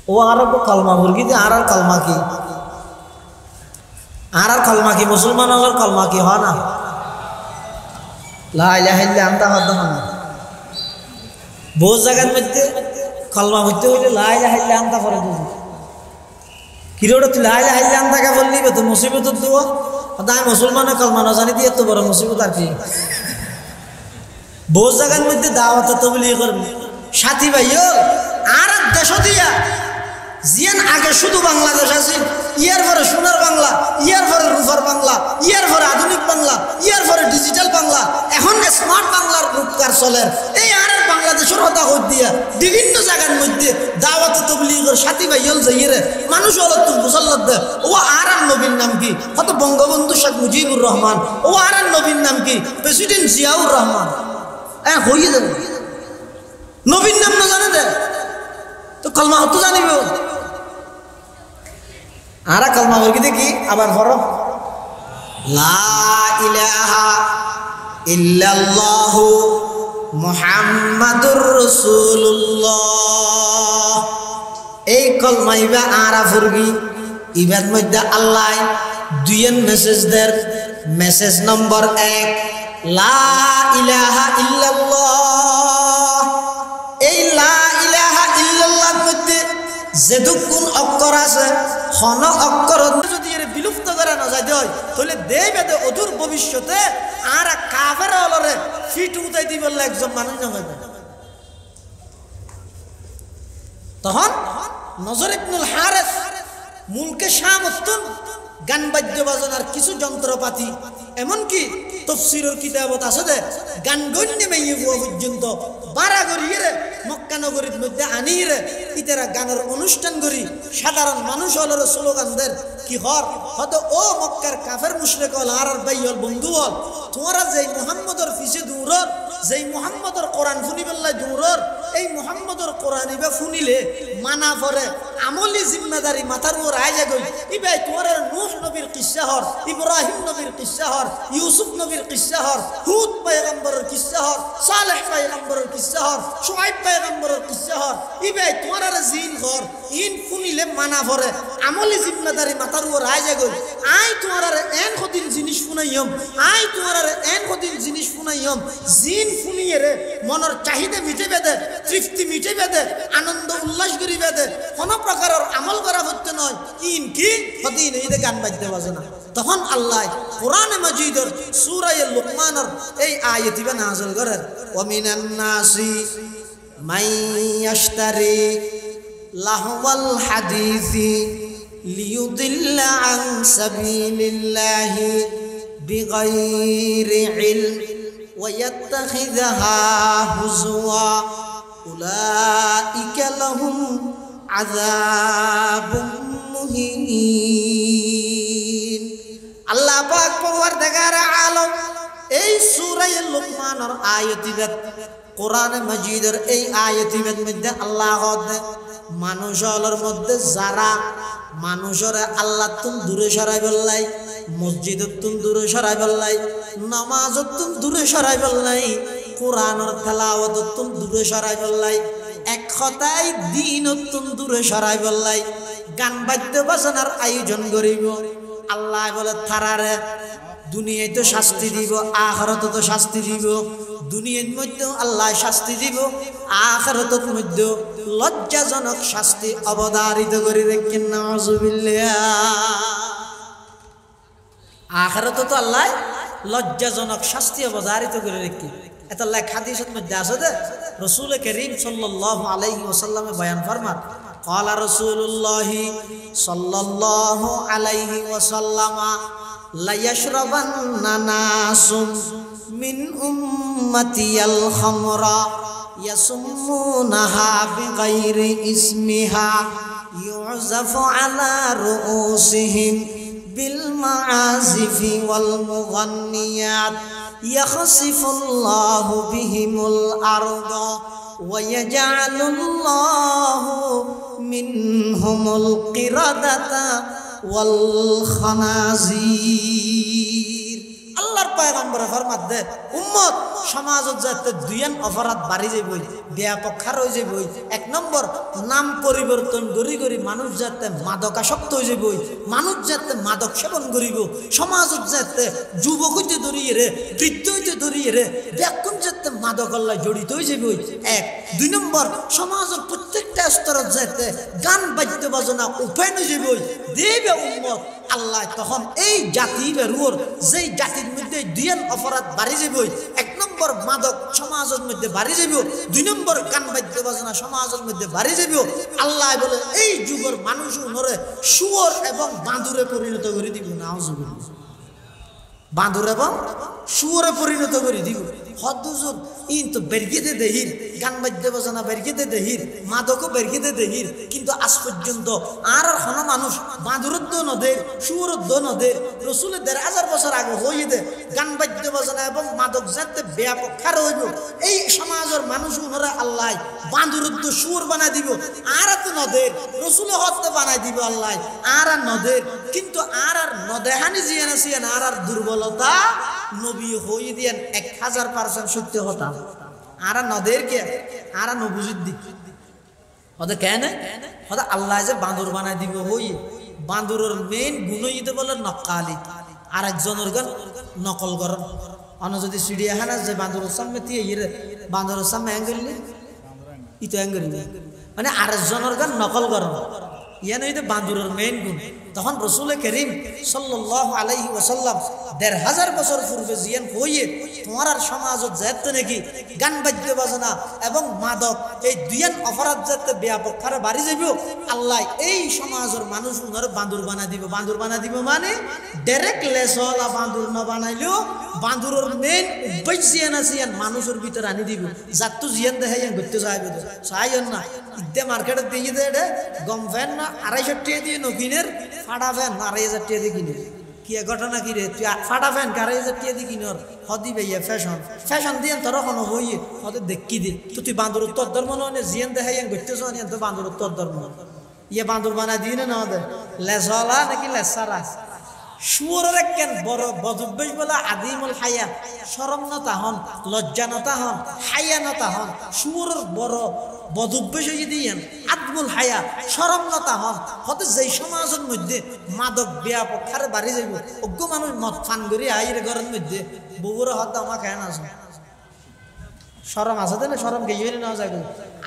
ও আরব কলমা মুরগি দিয়ে আর কলমা কি মুসলমান হলার কলমা কি হয় না লা ইলাহা ইল্লা আনতা ওয়াহদাহু বহু জায়গার মধ্যে কলমা পড়তে হইলে লা ইলাহা ইল্লা আনতা পড়ে দিবি কিরোটা তুই লা ইলাহা ইল্লা আনতা কে বললি তো মুসিবতের দোয়া দায় মুসলমানের কলমা না জানি দিয়ে এত বড় মুসিবত আর কি বহু জায়গার মধ্যে দাওয়াত তবলিগ করবে সাথী ভাইও আর দেশ দিয়া জিয়ান আগে শুধু বাংলাদেশ আছে ইয়ার পরে সোনার বাংলা ইয়ার পরে রূপার বাংলা ইয়ার পরে আধুনিক বাংলা ইয়ার পরে ডিজিটাল বাংলা এখন স্মার্ট বাংলার রূপকার চলে এই আর বাংলাদেশের হতা হই দিয়া বিভিন্ন জায়গার মধ্যে দাওয়াত তবলিগের সাথী ভাইয়ল যাইরে মানুষ হলো তুই মুসল্লাত দে ও আর নবীর নাম কি হয়তো বঙ্গবন্ধু শেখ মুজিবুর রহমান ও আর নবীর নাম কি প্রেসিডেন্ট জিয়াউর রহমান হয়ে যাবে নবীর নাম না জানে দে তো কলমা হতো জানিব আর কলমা বলকি দেখি আবার পড়ো লা ইলাহা ইল্লাল্লাহু মুহাম্মাদুর রাসূলুল্লাহ এই কলমা ইবা আরা ফুরগি ইবাদ মধ্যে আল্লাহ দুইয়ের মেসেজ দের মেসেজ নম্বর 1 লা ইলাহা ইল্লাল্লাহ এই লা ইলাহা ইল্লাল্লাহর মধ্যে যেটুকুন অক্ষর আছে খন অক্ষর যদি এর বিলুপ্ত করা না যায় তাহলে দেবে অদূর ভবিষ্যতে আর কাফের হলরে ফিট উঠাই দিব একজন মানুষ না হবে তখন নজর ইবনুল হারিস মুলকে শাম উত্তম গান বাদ্য বাজনার কিছু যন্ত্রপাতি এমনকি তফসিরের কিতাবত আছে যে গান গণ্যে মেয়ে হওয়া পর্যন্ত বাড়া করিয়ে মক্কা নগরীর মধ্যে আনিয়ে ইতারা গানের অনুষ্ঠান করি সাধারণ মানুষ হল স্লোগানদের কি হর হয়তো ও মক্কার কাফের মুশরিক হল আর ভাই হল বন্ধু হল তোমরা যেই মুহাম্মদর পিছে দৌড়র যেই মুহাম্মদর কোরআন ফুনিবেল্লাই দৌড়র এই মুহাম্মদর কোরআন ইবা ফুনিলে মানা পরে আমলি জিম্মেদারি মাথার উপর আয় যায় ইবাই তোমার নূহ নবীর কিসসা হর ইব্রাহিম নবীর কিসসা হর ইউসুফ নবীর কিসসা হর হুদ পয়গম্বরের কিসসা হর সালেহ পয়গম্বরের কিসসা হর শুআইব পয়গম্বরের কিসসা হর ইবাই তোমার জিন হর ইন ফুনিলে মানা পরে আমলি জিম্মেদারি মাথার উপর আয় যায় আই তোমার এন কদিন জিনিস ফুনাইম আই তোমার এন কদিন জিনিস ফুনাইম জিন ফুনিয়ে রে মনের চাহিদা মিটে বেদে তৃপ্তি মিটে বেদে আনন্দ উল্লাস করি বেদে কোনো প্রকারের আমল করা হতে নয় ইন কি হদিন এই গান বাজতে বাজে না তখন আল্লাহ কোরআনে মাজিদের সূরা লুকমানের এই আয়াত ইবা নাযিল করেন ওয়া মিনান নাসি মান ইয়াশতারি লাহওয়াল হাদিসি লিয়ুদিল্লা আন সাবিলিল্লাহি বিগাইরি ইলম ওয়া ইয়াত্তাখিযহা হুজওয়া উলাইকা লাহুম আযাবুম মুহিন আল্লাহ পাক পরওয়ারদিগার আলম এই সূরা লুকমানের আয়াতিবাদ কোরআনে মাজিদের এই আয়াতিবাদ মধ্যে আল্লাহ মানুষের মধ্যে যারা মানুষের আল্লাহ তুম দূরে সরাই বললাই মসজিদত তুম দূরে সরাই বললাই নামাজত তুম দূরে সরাই বললাই কোরআনের তেলাওয়াত তুম দূরে সরাই বললাই এক কথায় দিনত তুম দূরে সরাই বললাই গান বাদ্য বাজনার আয়োজন করিব আল্লাহ বলে থারারে দুনিয়ায় তো শাস্তি দিব আখিরাতে তো শাস্তি দিব দুনিয়ার মধ্যে আল্লাহ শাস্তি দিব আখিরাতের মধ্যে লজ্জাজনক শাস্তি অবধারিত করে রাখেন নাউজুবিল্লাহ আখিরাতে তো আল্লাহ লজ্জাজনক শাস্তি অবধারিত করে রাখেন এটা লেখা হাদিসের মধ্যে আছে যে রাসূল করিম সাল্লাল্লাহু আলাইহি ওয়াসাল্লামে বয়ান ফরমান قال رسول الله صلى الله عليه وسلم لا يشربن ناس من أمتي الخمر يسمونها بغير اسمها يعزف على رؤوسهم بالمعازف والمغنيات يخسف الله بهم الأرض ويجعل الله منهم القردة والخنازير আল্লাহর পয়গম্বর ফরমাত দে উম্মত সমাজত যাতে দুইয়ান অপরাধ বাড়ি যাবই ব্যাপক খার হয়ে যাবই এক নম্বর নাম পরিবর্তন করি করি মানুষ যাতে মাদকাসক্ত হয়ে যাবই মানুষ যাতে মাদক সেবন করিব সমাজত যাতে যুবক হইতে ধরিয়ে রে বৃদ্ধ হইতে ধরিয়ে রে ব্যাকুণ যাতে মাদক আল্লাহ জড়িত হয়ে যাবই এক দুই নম্বর সমাজের প্রত্যেকটা স্তরত যাতে গান বাদ্য বাজনা উপায় হয়ে যাবই দেবে উম্মত আল্লাহ তখন এই জাতি বেরুর যেই জাতির মধ্যে দুইয়ের অপরাধ বাড়ি যাব, এক নম্বর মাদক সমাজের মধ্যে বাড়ি যাব, দুই নম্বর গান বাদ্য বাজনা সমাজের মধ্যে বাড়ি যাব। আল্লাহ বলে এই যুগের মানুষ নরে শুয়োর এবং বাঁদুরে পরিণত করে দিব। নাউজুবিল্লাহ, বাঁদুর এবং শুয়োরে পরিণত করে দিব। হদ্দুজুর ইন তো বেরগেতে দেহির, গান বাদ্য বাজনা বেরগেতে দেহির, মাদকও বেরগেতে দেহির, কিন্তু আজ পর্যন্ত আর হন মানুষ বাঁদুরের দো নদের শুয়োরের দো নদের রসুলের ১,৫০০ বছর আগে হয়ে দে গান বাদ্য বাজনা এবং মাদক যাতে ব্যাপক খার হইব। এই সমাজের মানুষ উনরা আল্লাহ বাঁদুরের দো শুয়োর বানাই দিব, আর তো নদের রসুলে হত্যা বানাই দিব আল্লাহ আর নদের। কিন্তু আর নদেহানি জিয়ান আসিয়ান আর দুর্বলতা নবী হয়ে দিয়েন ১,০০০% সত্য হতা। আর নদেরকে আর নবুজির দিক হতে কেন হতে আল্লাহ যে বাঁদর বানাই দিব হই। বাঁদরের মেইন গুণ ইতে বলে নকালি, আর একজনের গান নকল গরম। অন্য যদি চিড়িয়াখানা যে বাঁদরের সামনে দিয়ে ইয়ে বাঁদরের সামনে অ্যাঙ্গেলি ইতো অ্যাঙ্গেলি মানে আরেকজনের গান নকল গরম, ইয়ান হইতে বাঁদরের মেইন গুণ। তখন রসুল করিম সাল্লাল্লাহু আলাইহি ওয়াসাল্লাম ১,৫০০ বছর পূর্বে জিয়ান হইয়ে তোমার আর সমাজত যাতে নাকি গান বাদ্য বাজনা এবং মাদক এই দুইয়ান অপরাধ যাতে ব্যাপক হারে বাড়ি যাব, আল্লাহ এই সমাজের মানুষ উনার বাঁদুর বানা দিব। বাঁদুর বানা দিব মানে ডাইরেক্ট লেসওয়ালা বাঁদুর না বানাইলেও বাঁদুরের মেইন উপায় জিয়ান আছে মানুষের ভিতরে আনি দিব। যাত তো জিয়ান দেখে ঘুরতে চাইবে চাইন না ইদে মার্কেটে দিয়ে দেয় গম ফ্যান না ২৫০ টাকা দিয়ে নকিনের ফাটা ফ্যান ২৫০০ টাকা দিয়ে কিনে। কি ঘটনা কি রে তুই ফাটা ফ্যান ২৫০০ টাকা দিয়ে কিনর হদি ভাইয়া ফ্যাশন ফ্যাশন দিয়ে তোর কোনো হইয়ে হতে দেখি দে তো তুই বাঁদুর উত্তর ধর্ম নয় জিয়ান দেখাই ঘুরতে চান তো বাঁদুর উত্তর ধর্ম ইয়ে বাঁদুর বানা দিয়ে না দে লেসলা নাকি লেসারা শুয়োরের কেন বড় বদভ্যাস বলা আদিমুল হায়া, শরম নতা হন, লজ্জা নতা হন, হায়া নতা হন। শুয়োরের বড় বদভ্যাস হয়ে দিয়েন আদমুল হায়া, শরম নতা হন। হতে যেই সমাজের মধ্যে মাদক ব্যাপক হারে বাড়ি যাইব, অজ্ঞ মানুষ মদ ফান করি আইরে ঘরের মধ্যে বউরা হতে আমার কেন আছে শরম আছে না, শরম গিয়ে না যায়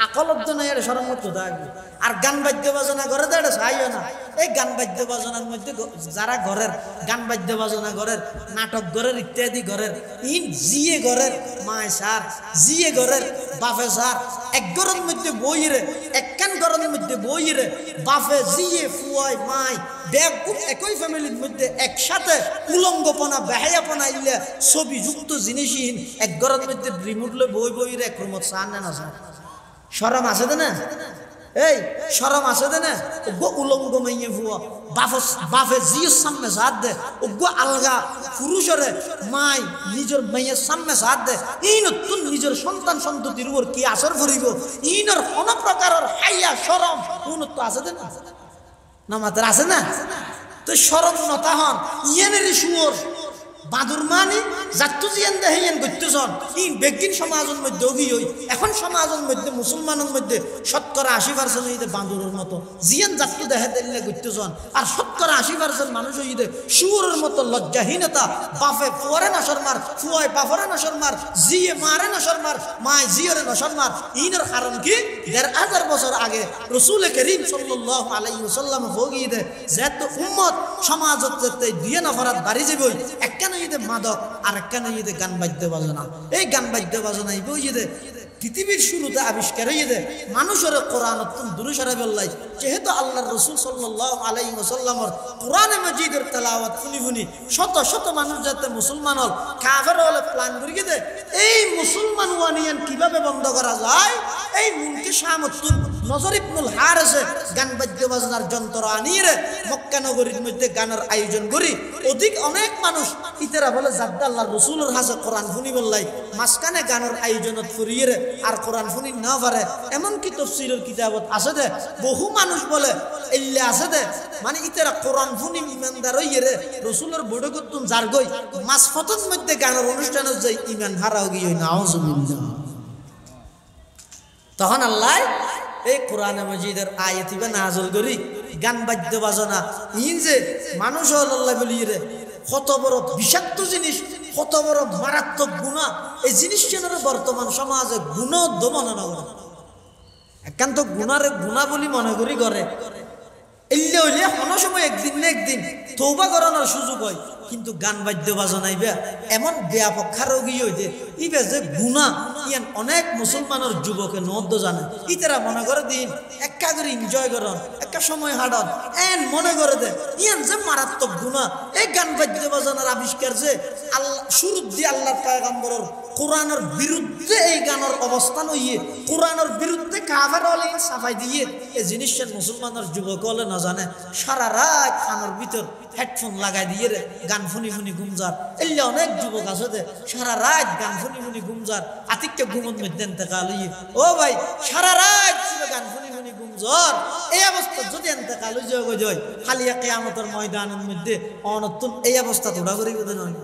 আকলব্ধ নাই এটা শরম করতে থাকবে। আর গান বাদ্য বাজনা করে তো এটা চাইও না। এই গান বাদ্য বাজনার মধ্যে যারা ঘরের গান বাদ্য বাজনা ঘরের নাটক ঘরের ইত্যাদি ঘরের ইন জিয়ে ঘরের মায় সার জিয়ে ঘরের বাফে সার এক ঘরের মধ্যে বইরে একখান ঘরের মধ্যে বইরে বাফে জিয়ে ফুয়ায় মায় ব্যাকুব একই ফ্যামিলির মধ্যে একসাথে উলঙ্গপনা বেহায়াপনা ইলে ছবি যুক্ত জিনিসহীন এক ঘরের মধ্যে রিমোটলে বই বইরে এক রুমত চান না স্যার শরম আছে না? এই শরম আছে না? ওগো উলঙ্গ মাইয়ে ফুয়া বাফে জিয়ের সামনে সাথ দে, ওগো আলগা পুরুষরে মাই নিজের মাইয়ের সামনে সাথ দে, এই নতুন নিজের সন্তান সন্ততির উপর কি আসর করিব ইনর কোন প্রকারের হাইয়া শরম উন্নত আছে না মাত্র আছে না? তো শরম নতা হন ইয়েনের শুয়োর বাঁদুর মানে যাত্তু জিয়ান দেহেন গত্যজন ইন বেগিন সমাজের মধ্যে অগি হই। এখন সমাজের মধ্যে মুসলমানের মধ্যে ৭০-৮০% হইতে বাঁদুরের মতো জিয়ান যাত্তু দেহে দিলে গত্যজন, আর ৭০-৮০% মানুষ হইতে শুয়োরের মতো লজ্জাহীনতা। বাপে ফুয়ারে নসর মার, ফুয়ায় বাপরে নসর মার, জিয়ে মারে নসর মার, মায় জিয়রে নসর মার। ইনের কারণ কি ১,৫০০ বছর আগে রসুল করিম সাল্লাল্লাহু আলাইহি ওয়াসাল্লাম ভোগিয়ে দে যেহেতু উম্মত সমাজত যেতে দুই অপরাধ বাড়ি যাবই, একখানে ইদে মাদক আর একখানে ইদে গান বাদ্য বাজনা। এই গান বাদ্য বাজনা ইদে পৃথিবীর শুরুতে আবিষ্কার হয়ে মানুষের কোরআন দূরে সরে বেল্লাই। যেহেতু আল্লাহর রসুল সাল্লাল্লাহু আলাইহি ওয়াসাল্লামের কোরআনে মাজিদের তেলাওয়াত শুনি শুনি শত শত মানুষ যাতে মুসলমান হল কাফের হলে প্ল্যান করিয়ে দে এই মুসলমান ওয়ানিয়ান কিভাবে বন্ধ করা যায়। এই মুলকে শামতুল নজর ইবনুল হারিসে গান বাদ্য বাজনার যন্ত্র আনিয়ে মক্কা নগরীর মধ্যে গানের আয়োজন করি অধিক অনেক মানুষ ইতেরা বলে জাদ্দা আল্লাহর রসুলের হাসে কোরআন শুনি বললাই মাঝখানে গানের আয়োজনত ফুরিয়ে আর কোরআন শুনি না পারে। এমনকি তাফসীরের কিতাবত আছে দে বহু মানুষ বলে এল্লে আছে দে মানে ইতেরা কোরআন শুনি ইমানদার হইয়ে রে রসুলের বড় করতুন যার গই মাছ ফতন মধ্যে গানের অনুষ্ঠানে যাই ইমান হারা গিয়ে নাউজুবিল্লাহ। তখন আল্লাহ এই কোরআনে মাজিদের আয়াতিবে নাযিল করি গান বাদ্য বাজনা ইন যে মানুষ আল্লাহ বলি রে কত বড় বিষাক্ত জিনিস, কত বড় মারাত্মক গুনাহ। এই জিনিসটার বর্তমান সমাজে গুনাহ দমন না করে একান্ত গুনারে গুনাহ বলি মনে করি করে এলে হইলে কোনো সময় একদিন না একদিন তওবা করানোর সুযোগ হয়, কিন্তু গান বাদ্য বাজনাইবে এমন ব্যাপক রোগী হইতে ইবে যে গুনাহ ইয়ান অনেক মুসলমানের যুবকে নদ্য জানে। ইতারা মনে করে দিন একা করে এনজয় করন, একটা সময় হাঁটন, এন মনে করে দে ইয়ান যে মারাত্মক গুনাহ। এই গান বাদ্য বাজনার আবিষ্কার যে আল্লাহ শুরু দিয়ে আল্লাহর পয়গম্বরের কোরআনের বিরুদ্ধে এই গানের অবস্থান হইয়ে কোরআনের বিরুদ্ধে কাফের হলে সাফাই দিয়ে এই জিনিসটা মুসলমানের যুবক হলে না জানে। সারা রাত কানের ভিতর হেডফোন লাগাই দিয়ে রে গান শুনি শুনি গুমজার। এলে অনেক যুবক আছে যে সারা রাত গান শুনি শুনি গুমজার, আতিককে ঘুমন মধ্যে এতেকাল হইয়ে। ও ভাই, সারা রাত গান শুনি শুনি গুমজার এই অবস্থা যদি এতেকাল হয়ে যায় খালি কিয়ামতের ময়দানের মধ্যে অনতুন এই অবস্থা তোড়া করিব নয়।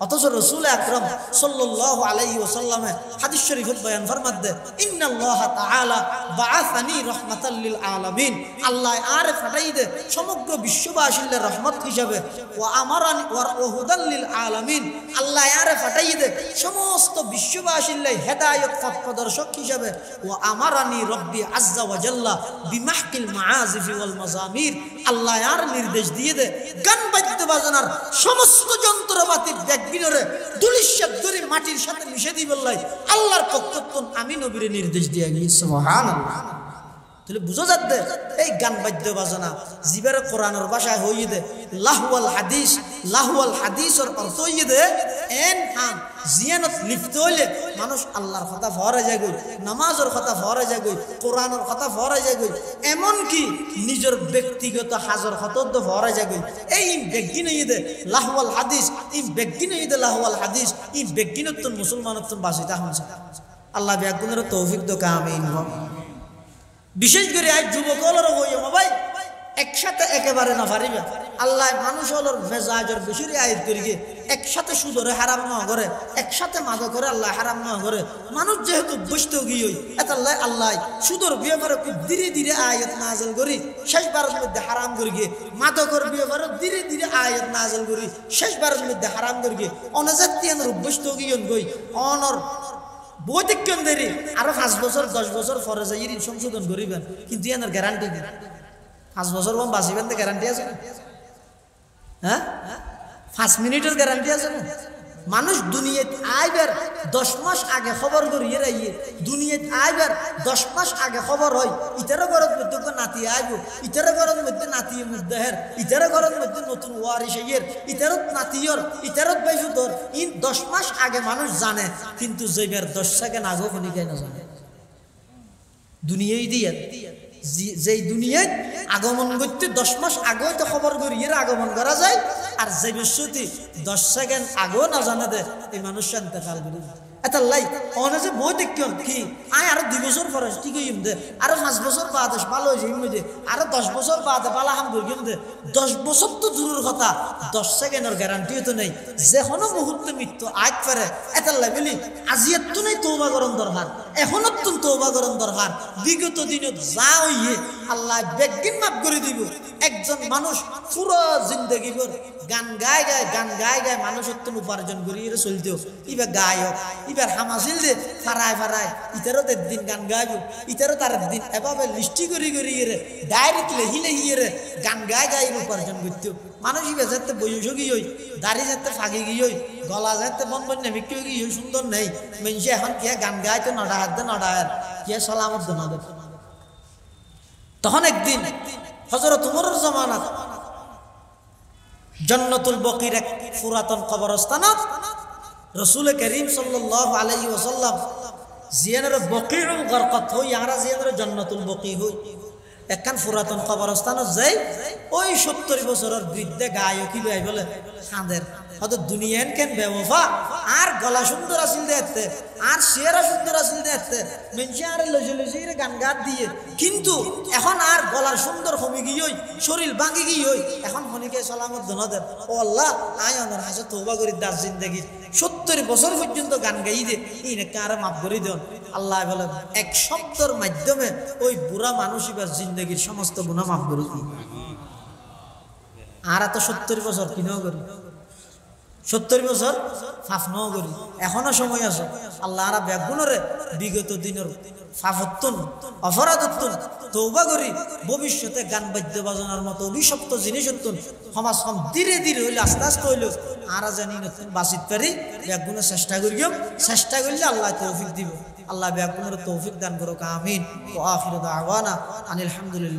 অথচ রাসূল আকরাম সাল্লাল্লাহু আলাইহি ওয়াসাল্লাম হাদিস শরীফে বয়ান ফরমাতে ইন্নাল্লাহ তাআলা বাআসানি রাহমাতাল লিল আলামিন, আল্লাহ আর ফাটাই দে সমগ্র বিশ্ববাসীর রহমত হিসাবে, ওয়া আমারানি ওয়া হুদাল লিল আলামিন, আল্লাহ আর ফাটাই দে সমস্ত বিশ্ববাসীর হেদায়েত পথ প্রদর্শক হিসাবে, ওয়া আমারানি রব্বি আযজা ওয়া জাল্লা বিমাহকিল মাআজিফি ওয়াল মাজামির, আল্লাহ আর নির্দেশ দিয়ে দে গান বাদ্য বাজনার সমস্ত যন্ত্রপাতি বিনরে দুলিশাত ধরে মাটির সাথে মিশে দিবল্লাই আল্লাহর পক্ষ থেকে আমি নবীর নির্দেশ দিয়ে গিয়েছি। সুবহানাল্লাহ। তাহলে বুঝা যাচ্ছে এই গান বাদ্য বাজনা জিবারে কোরআনের ভাষায় হইয়ে দে লাহওয়াল হাদিস, লাহওয়াল হাদিসের অর্থ হইয়ে দে এন হাম জিয়ানত লিপ্ত হইলে মানুষ আল্লাহর কথা ফরে যায় গই, নামাজের কথা ফরে যায় গই, কোরআনের কথা ফরে যায় গই, এমনকি নিজের ব্যক্তিগত হাজর কথা তো ফরে যায় গই। এই বেগিন হইয়ে দে লাহওয়াল হাদিস, এই বেগিন হইয়ে দে লাহওয়াল হাদিস, এই বেগিনত্ব মুসলমানত্ব বাঁচিতা হচ্ছে। আল্লাহ বেগুনের তৌফিক দো কামিন। বিশেষ করে আজ যুবক হলোর হইয়া ভাই একসাথে একেবারে না পারিবে। আল্লাহ মানুষ হলোর মেজাজের বেশি আয়াত করি গিয়ে একসাথে সুদরে হারাম না করে, একসাথে মাদক করে আল্লাহ হারাম না করে। মানুষ যেহেতু বসত গিয়ে এতাল্লাহ আল্লাহ সুদর ব্যাপারে খুব ধীরে ধীরে আয়াত নাজেল করি, শেষবারের মধ্যে হারাম করি গিয়ে মাদকর ব্যাপারে ধীরে ধীরে আয়াত নাজেল করি, শেষবারের মধ্যে হারাম করি গিয়ে অনজাতীয় বসত গিয়ে গই অনর বৈদিক্যন দেরি আরো 5 বছর 10 বছর পরে যাই সংশোধন করিবেন, কিন্তু এনার গ্যারান্টি নেই 5 বছর বাঁচিবেন তো গ্যারান্টি আছে না? হ্যাঁ, 5 মিনিটের গ্যারান্টি আছে না? মানুষ দুনিয়াত আইবার 10 মাস আগে খবর করিয়ে রাইয়ে, দুনিয়াত আইবার 10 মাস আগে খবর হয় ইতারা ঘরের মধ্যে নাতি আইব, ইতারা ঘরের মধ্যে নাতি মুদ্দাহের, ইতারা ঘরের মধ্যে নতুন ওয়ারিশ আইয়ের, ইতারত নাতিয়র, ইতারত বাইজুদর, ইন 10 মাস আগে মানুষ জানে, কিন্তু যেবার 10 সেকেন্ড আগে কোনি কেন জানে? দুনিয়াই দিয়ে যেই দুনিয়ায় আগমন করতে 10 মাস আগেও তো খবর করিয়ে আগমন করা যায়, আর যে বৃহস্পতি 10 সেকেন্ড আগেও না জানা দে এই মানুষ ইন্তেকাল করি। এটা লাই অনে যে বই দেখি কি আয় আরো 2 বছর পরে ঠিক হইম দে, আরো 5 বছর বাদে ভালো হয়ে যাইম দে, আরো 10 বছর বাদে বালা হাম করিম দে। 10 বছর তো দূরের কথা, 10 সেকেন্ডের গ্যারান্টিও তো নেই। যে কোনো মুহূর্তে মৃত্যু আজ পারে। এটা লাই বলি আজিয়াত তো নেই তওবা করন দরকার, এখনো তো তওবা করন দরকার। বিগত দিনত যা হইয়ে আল্লাহ বেগিন মাফ করে দিব। একজন মানুষ পুরো জিন্দগি ভর গান গায় গায় গান গায় গায় মানুষের তো উপার্জন করিয়ে চলতো, ইবার গায়ক ইবার হামাছিল দে ফারায় ফারায় ইতারও দিন গান গাইব, ইতারও তার দিন এভাবে লিস্টি করি করিয়ে ডাইরেক্ট লেহি লেহিয়ে গান গায় গায়ে উপার্জন করতো। মানুষ ইবার যাতে বয়স গিয়ে দাড়ি যাতে ফাঁকি গিয়ে গলা যাতে বন বন নেমিকে গিয়ে সুন্দর নেই মেনসে এখন কে গান গায় তো নডা হাত দে নডা হাত কে সালামত না দে। তখন একদিন হযরত উমরের জামানাত জান্নাতুল বকির এক পুরাতন কবরস্থানত রাসূল করিম সাল্লাল্লাহু আলাইহি ওয়াসাল্লাম জিয়ানের বকিউল গরকত হই আমরা জিয়ানের জান্নাতুল বকি হই একখান পুরাতন কবরস্থানত যাই ওই 70 বছরের বৃদ্ধ গায়ক কি ভাই বলে কাঁদের হয়তো দুনিয়ান কেন বেওফা আর গলা সুন্দর আছিল দেখতে আর চেহারা সুন্দর আছিল দেখতে মেনছে আর লজে লজে গান গাত দিয়ে, কিন্তু এখন আর গলার সুন্দর কমে গিয়ে শরীর ভাঙি গিয়ে এখন হনিকে সালামত ধনাদের ও আল্লাহ আয় আমার হাসে তওবা করি দার জিন্দেগি 70 বছর পর্যন্ত গান গাই দে এই নাকি আর মাফ করে দেন। আল্লাহ বলে এক শব্দের মাধ্যমে ওই বুড়া মানুষ এবার জিন্দেগির সমস্ত গুনাহ মাফ করে দিই। আর এত 70 বছর কিনেও করি 70 বছর ফাফ ন করি এখনো সময় আছে আল্লাহ আরা ব্যাগুণরে বিগত দিনের ফাফত্তুন অপরাধত্তুন তৌবা করি ভবিষ্যতে গান বাদ্য বাজনার মতো অভিশপ্ত জিনিস হত্তুন সমাজ ধীরে ধীরে হইলে আস্তে আস্তে হইল আরা জানি নতুন বাঁচিত পারি ব্যাগুণে চেষ্টা করিও চেষ্টা করলে আল্লাহ তৌফিক দিব আল্লাহ ব্যাগুণের তৌফিক দান করুক আমিন ওয়া আখিরু দাওয়ানা আনিল হামদুলিল্লাহ।